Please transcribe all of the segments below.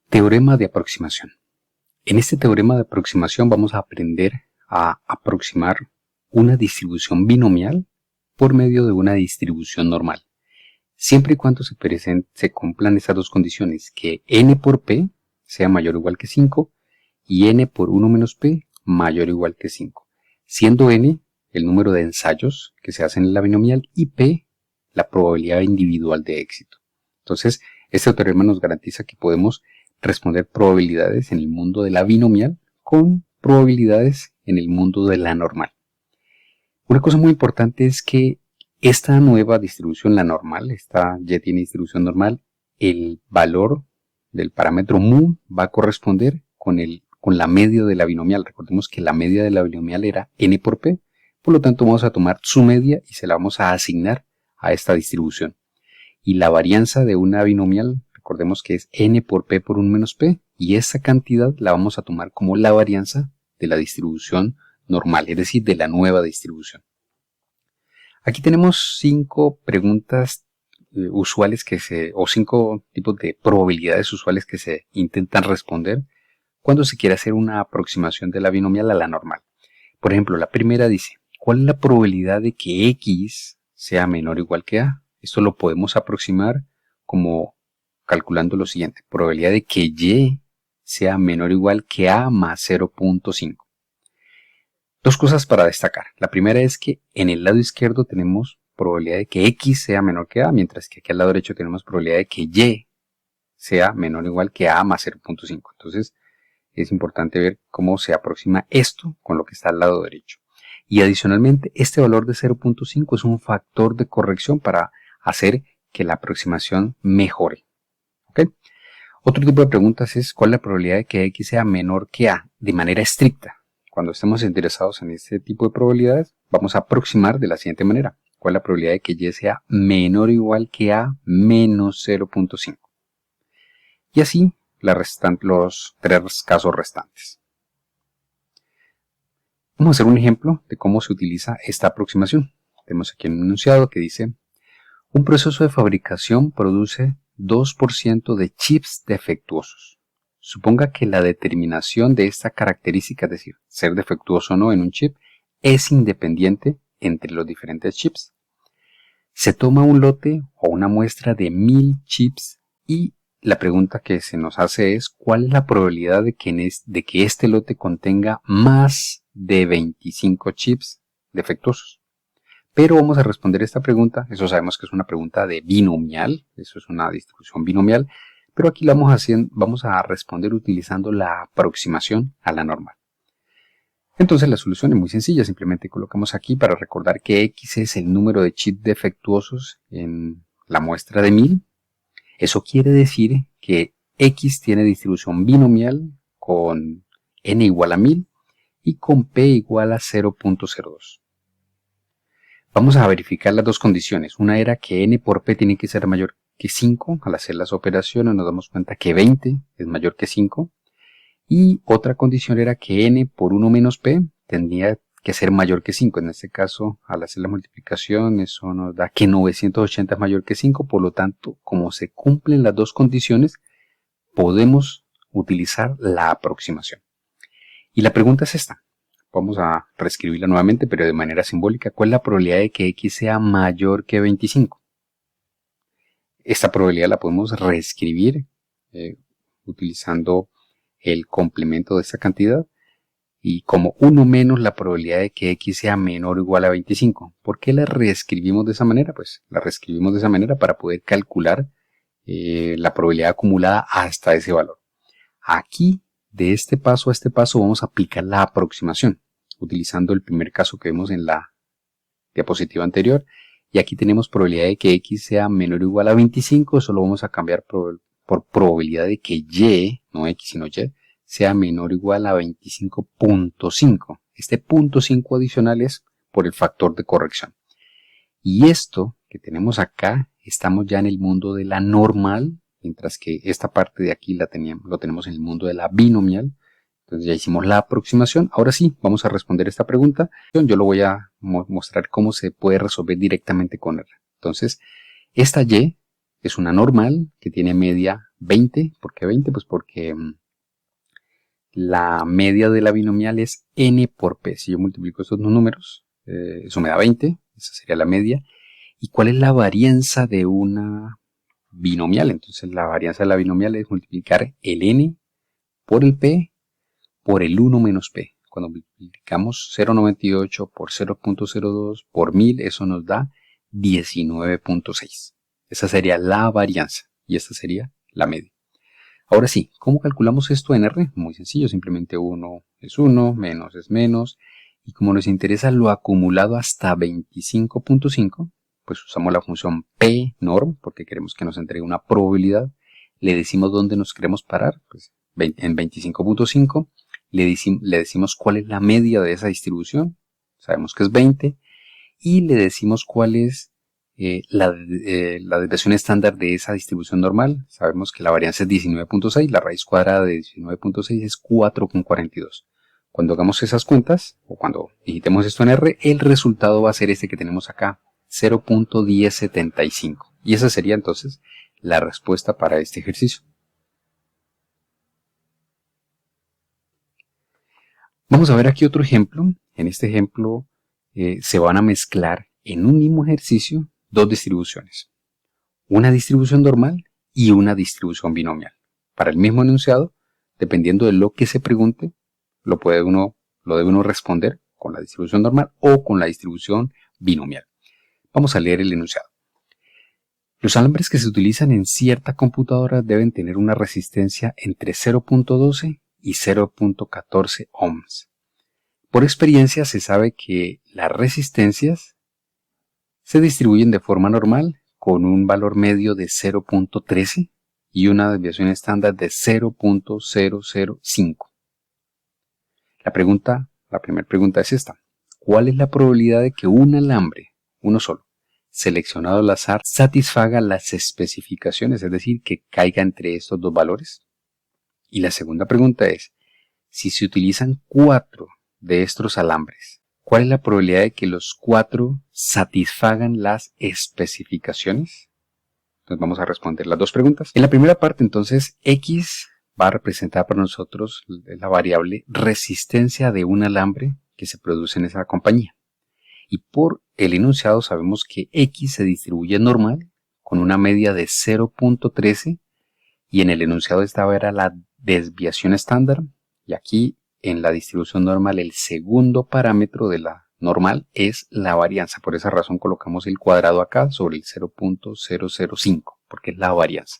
Teorema de aproximación. En este teorema de aproximación vamos a aprender a aproximar una distribución binomial por medio de una distribución normal, siempre y cuando se cumplan esas dos condiciones, que n por p sea mayor o igual que 5 y n por 1 menos p mayor o igual que 5, siendo n el número de ensayos que se hacen en la binomial y p la probabilidad individual de éxito. Entonces, este teorema nos garantiza que podemos responder probabilidades en el mundo de la binomial con probabilidades en el mundo de la normal. Una cosa muy importante es que esta nueva distribución, la normal, esta y tiene distribución normal, el valor del parámetro mu va a corresponder con la media de la binomial. Recordemos que la media de la binomial era n por p, por lo tanto vamos a tomar su media y se la vamos a asignar a esta distribución. Y la varianza de una binomial, recordemos que es n por p por 1 menos p, y esa cantidad la vamos a tomar como la varianza de la distribución normal, es decir, de la nueva distribución. Aquí tenemos 5 preguntas usuales o 5 tipos de probabilidades usuales que se intentan responder cuando se quiere hacer una aproximación de la binomial a la normal. Por ejemplo, la primera dice, ¿cuál es la probabilidad de que x sea menor o igual que a? Esto lo podemos aproximar como calculando lo siguiente, probabilidad de que y sea menor o igual que a más 0.5. Dos cosas para destacar. La primera es que en el lado izquierdo tenemos probabilidad de que x sea menor que a, mientras que aquí al lado derecho tenemos probabilidad de que y sea menor o igual que a más 0.5. Entonces es importante ver cómo se aproxima esto con lo que está al lado derecho. Y adicionalmente este valor de 0.5 es un factor de corrección para hacer que la aproximación mejore. ¿Okay? Otro tipo de preguntas es ¿cuál es la probabilidad de que x sea menor que a de manera estricta? Cuando estemos interesados en este tipo de probabilidades, vamos a aproximar de la siguiente manera. ¿Cuál es la probabilidad de que y sea menor o igual que a menos 0.5? Y así los 3 casos restantes. Vamos a hacer un ejemplo de cómo se utiliza esta aproximación. Tenemos aquí un enunciado que dice, un proceso de fabricación produce 2% de chips defectuosos. Suponga que la determinación de esta característica, es decir, ser defectuoso o no en un chip, es independiente entre los diferentes chips. Se toma un lote o una muestra de 1000 chips y la pregunta que se nos hace es ¿cuál es la probabilidad de que este lote contenga más de 25 chips defectuosos? Pero vamos a responder esta pregunta, eso sabemos que es una pregunta de binomial, eso es una distribución binomial, pero aquí la vamos a responder utilizando la aproximación a la normal. Entonces la solución es muy sencilla, simplemente colocamos aquí para recordar que x es el número de chips defectuosos en la muestra de 1000. Eso quiere decir que x tiene distribución binomial con n igual a 1000 y con p igual a 0.02. Vamos a verificar las dos condiciones. Una era que n por p tiene que ser mayor que 5. Al hacer las operaciones nos damos cuenta que 20 es mayor que 5. Y otra condición era que n por 1 menos p tendría que ser mayor que 5. En este caso, al hacer la multiplicación, eso nos da que 980 es mayor que 5. Por lo tanto, como se cumplen las dos condiciones, podemos utilizar la aproximación. Y la pregunta es esta. Vamos a reescribirla nuevamente, pero de manera simbólica. ¿Cuál es la probabilidad de que x sea mayor que 25? Esta probabilidad la podemos reescribir utilizando el complemento de esta cantidad y como 1 menos la probabilidad de que x sea menor o igual a 25. ¿Por qué la reescribimos de esa manera? Pues la reescribimos de esa manera para poder calcular la probabilidad acumulada hasta ese valor. Aquí, de este paso a este paso, vamos a aplicar la aproximación, utilizando el primer caso que vemos en la diapositiva anterior. Y aquí tenemos probabilidad de que x sea menor o igual a 25, eso lo vamos a cambiar por probabilidad de que y, no x sino y, sea menor o igual a 25.5. Este 0.5 adicional es por el factor de corrección. Y esto que tenemos acá, estamos ya en el mundo de la normal, mientras que esta parte de aquí lo tenemos en el mundo de la binomial. Entonces ya hicimos la aproximación. Ahora sí, vamos a responder esta pregunta. Yo lo voy a mostrar cómo se puede resolver directamente con él. Entonces, esta y es una normal que tiene media 20. ¿Por qué 20? Pues porque la media de la binomial es n por p. Si yo multiplico estos dos números, eso me da 20. Esa sería la media. ¿Y cuál es la varianza de una binomial? Entonces la varianza de la binomial es multiplicar el n por el p por el 1 menos p. Cuando multiplicamos 0,98 por 0,02 por 1000, eso nos da 19,6. Esa sería la varianza y esta sería la media. Ahora sí, ¿cómo calculamos esto en R? Muy sencillo, simplemente 1 es 1, menos es menos. Y como nos interesa lo acumulado hasta 25,5, pues usamos la función pnorm, porque queremos que nos entregue una probabilidad. Le decimos dónde nos queremos parar, pues en 25,5. Le decimos cuál es la media de esa distribución, sabemos que es 20. Y le decimos cuál es la desviación estándar de esa distribución normal. Sabemos que la varianza es 19,6, la raíz cuadrada de 19,6 es 4,42. Cuando hagamos esas cuentas, o cuando digitemos esto en R, el resultado va a ser este que tenemos acá, 0,1075. Y esa sería entonces la respuesta para este ejercicio. Vamos a ver aquí otro ejemplo. En este ejemplo se van a mezclar en un mismo ejercicio dos distribuciones. Una distribución normal y una distribución binomial. Para el mismo enunciado, dependiendo de lo que se pregunte, lo debe uno responder con la distribución normal o con la distribución binomial. Vamos a leer el enunciado. Los alambres que se utilizan en cierta computadora deben tener una resistencia entre 0,12 y 0,14 ohms. Por experiencia se sabe que las resistencias se distribuyen de forma normal con un valor medio de 0,13 y una desviación estándar de 0,005. La primera pregunta es esta. ¿Cuál es la probabilidad de que un alambre, uno solo, seleccionado al azar, satisfaga las especificaciones, es decir, que caiga entre estos dos valores? Y la segunda pregunta es, si se utilizan 4 de estos alambres, ¿cuál es la probabilidad de que los 4 satisfagan las especificaciones? Entonces vamos a responder las dos preguntas. En la primera parte, entonces, X va a representar para nosotros la variable resistencia de un alambre que se produce en esa compañía. Y por el enunciado sabemos que X se distribuye normal con una media de 0,13 y en el enunciado esta era la desviación estándar y aquí en la distribución normal el segundo parámetro de la normal es la varianza. Por esa razón colocamos el cuadrado acá sobre el 0,005 porque es la varianza.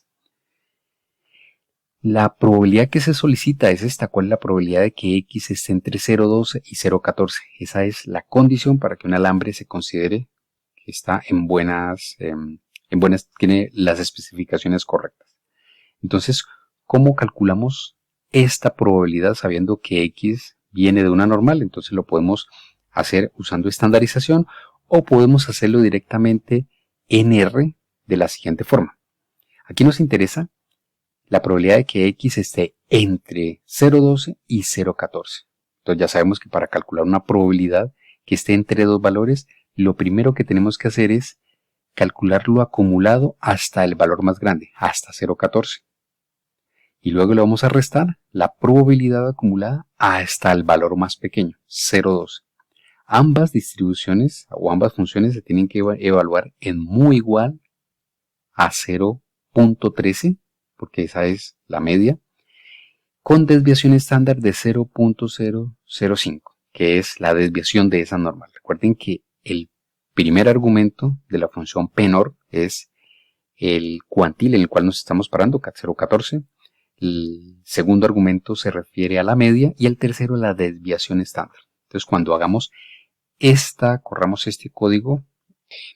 La probabilidad que se solicita es esta. ¿Cuál es la probabilidad de que X esté entre 0,12 y 0,14? Esa es la condición para que un alambre se considere que está tiene las especificaciones correctas. Entonces, ¿cómo calculamos esta probabilidad sabiendo que X viene de una normal? Entonces lo podemos hacer usando estandarización o podemos hacerlo directamente en R de la siguiente forma. Aquí nos interesa la probabilidad de que X esté entre 0,12 y 0,14. Entonces ya sabemos que para calcular una probabilidad que esté entre dos valores, lo primero que tenemos que hacer es calcular lo acumulado hasta el valor más grande, hasta 0,14. Y luego le vamos a restar la probabilidad acumulada hasta el valor más pequeño, 0,12. Ambas distribuciones o ambas funciones se tienen que evaluar en muy igual a 0,13, porque esa es la media, con desviación estándar de 0,005, que es la desviación de esa normal. Recuerden que el primer argumento de la función pnorm es el cuantil en el cual nos estamos parando, 0,14. El segundo argumento se refiere a la media y el tercero a la desviación estándar. Entonces cuando corramos este código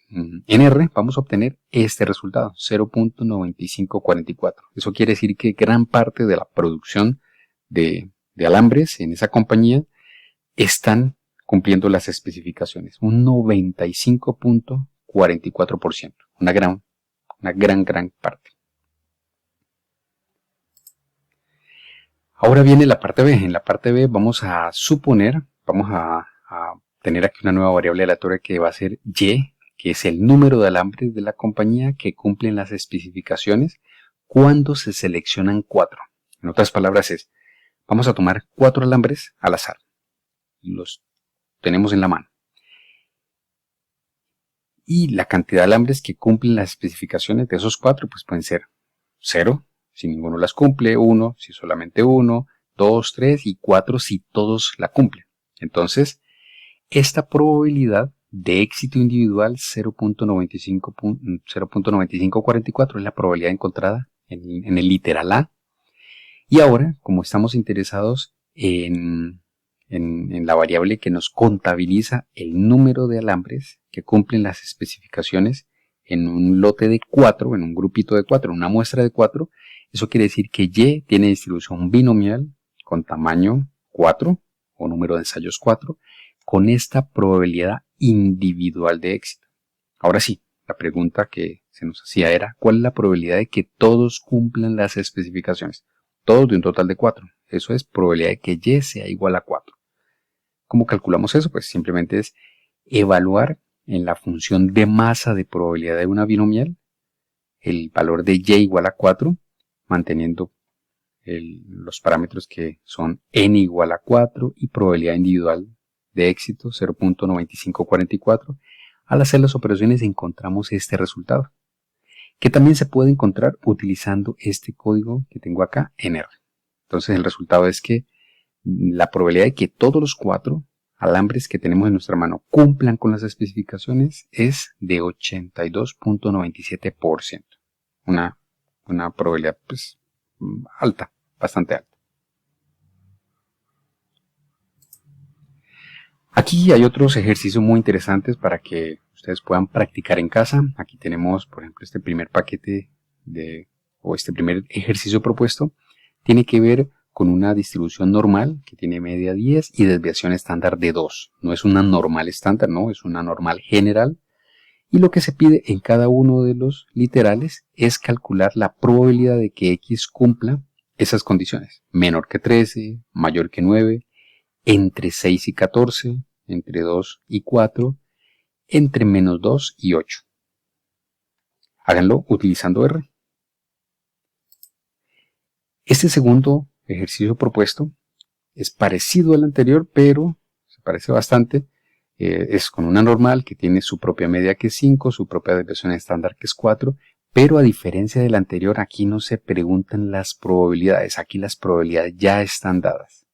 en R, vamos a obtener este resultado, 0,9544. Eso quiere decir que gran parte de la producción de alambres en esa compañía están cumpliendo las especificaciones, un 95,44%, una gran parte. Ahora viene la parte B. En la parte B vamos a tener aquí una nueva variable aleatoria que va a ser Y, que es el número de alambres de la compañía que cumplen las especificaciones cuando se seleccionan 4. En otras palabras vamos a tomar 4 alambres al azar. Los tenemos en la mano. Y la cantidad de alambres que cumplen las especificaciones de esos 4 pues pueden ser 0, si ninguno las cumple, 1, si solamente 1, 2, 3 y 4 si todos la cumplen. Entonces, esta probabilidad de éxito individual 0.9544 es la probabilidad encontrada en el literal A. Y ahora, como estamos interesados en la variable que nos contabiliza el número de alambres que cumplen las especificaciones en un lote de 4, en un grupito de 4, en una muestra de 4, eso quiere decir que Y tiene distribución binomial con tamaño 4 o número de ensayos 4, con esta probabilidad individual de éxito. Ahora sí, la pregunta que se nos hacía era, ¿cuál es la probabilidad de que todos cumplan las especificaciones? Todos de un total de 4. Eso es probabilidad de que Y sea igual a 4. ¿Cómo calculamos eso? Pues simplemente es evaluar en la función de masa de probabilidad de una binomial el valor de Y igual a 4, manteniendo los parámetros que son n igual a 4 y probabilidad individual de éxito 0.9544. Al hacer las operaciones encontramos este resultado, que también se puede encontrar utilizando este código que tengo acá en R. Entonces el resultado es que la probabilidad de que todos los 4 alambres que tenemos en nuestra mano cumplan con las especificaciones es de 82.97%. Una probabilidad pues alta, bastante alta. Aquí hay otros ejercicios muy interesantes para que ustedes puedan practicar en casa. Aquí tenemos, por ejemplo, este primer paquete o este primer ejercicio propuesto. Tiene que ver con una distribución normal que tiene media 10 y desviación estándar de 2. No es una normal estándar, no, es una normal general. Y lo que se pide en cada uno de los literales es calcular la probabilidad de que X cumpla esas condiciones. Menor que 13, mayor que 9, entre 6 y 14, entre 2 y 4, entre menos 2 y 8. Háganlo utilizando R. Este segundo ejercicio propuesto es parecido al anterior, pero se parece bastante. Es con una normal que tiene su propia media que es 5, su propia desviación estándar que es 4, pero a diferencia del anterior, aquí no se preguntan las probabilidades, aquí las probabilidades ya están dadas.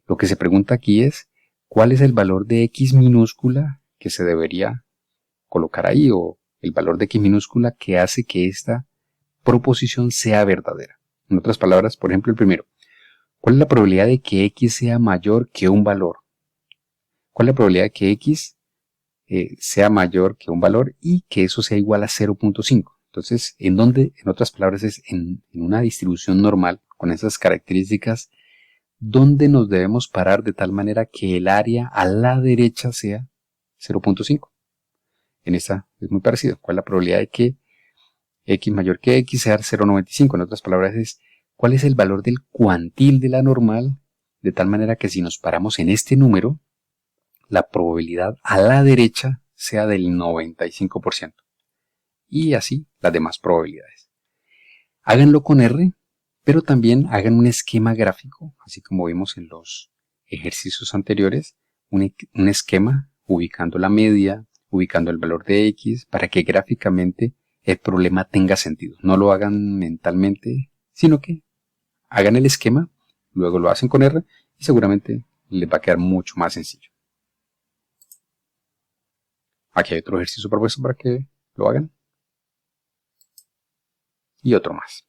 Lo que se pregunta aquí es, ¿cuál es el valor de X minúscula que se debería colocar ahí, o el valor de X minúscula que hace que esta proposición sea verdadera? En otras palabras, por ejemplo, el primero, ¿cuál es la probabilidad de que X sea mayor que un valor? ¿Cuál es la probabilidad de que X sea mayor que un valor y que eso sea igual a 0.5? Entonces, en otras palabras, es en una distribución normal con esas características, ¿dónde nos debemos parar de tal manera que el área a la derecha sea 0.5? En esta es muy parecido. ¿Cuál es la probabilidad de que X mayor que X sea 0.95? En otras palabras, ¿cuál es el valor del cuantil de la normal? De tal manera que si nos paramos en este número, la probabilidad a la derecha sea del 95%. Y así las demás probabilidades. Háganlo con R, pero también hagan un esquema gráfico, así como vimos en los ejercicios anteriores, un esquema ubicando la media, ubicando el valor de X, para que gráficamente el problema tenga sentido. No lo hagan mentalmente, sino que hagan el esquema, luego lo hacen con R y seguramente les va a quedar mucho más sencillo. Aquí hay otro ejercicio propuesto para que lo hagan. Y otro más.